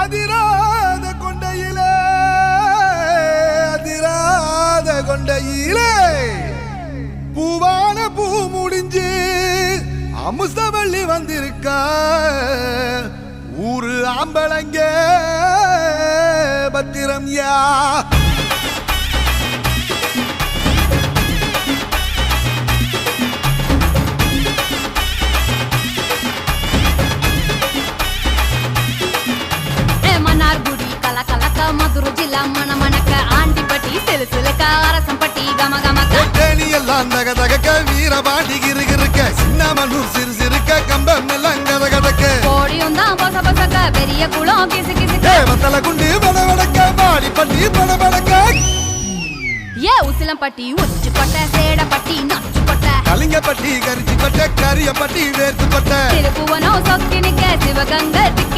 அதிராத கொண்டையிலே பூவான பூ முடிஞ்சு அமுசவள்ளி வந்திருக்கா ஊரு ஆம்பளங்க பத்திரம் யா மதுரை ஜில்லா மணமணக்க ஆண்டிப்பட்டி சிலுசிலுக்க அரசம்பட்டி கமகமக்க தேனி எல்லாம் தகதகக்க வீரபாண்டி கிருகிருக்க சின்னமனூர் சிறு சிறுக்க கம்பம் எல்லாம் கதகதக்க கோடியும் தான் பொச பொசக்க பெரிய குளம் கிசு கிசுக்க வத்தல குண்டு படபடக்க பாடிப்பட்டி படபடக்க ஏ உசிலம்பட்டி உச்சிப்பட்ட சேடப்பட்டி நச்சுப்பட்ட கலிங்கப்பட்டி கரிச்சிப்பட்ட கரியப்பட்டி வேர்த்துப்பட்ட திருப்புவனோ சொக்கி நிக்க சிவகங்கை திக்கி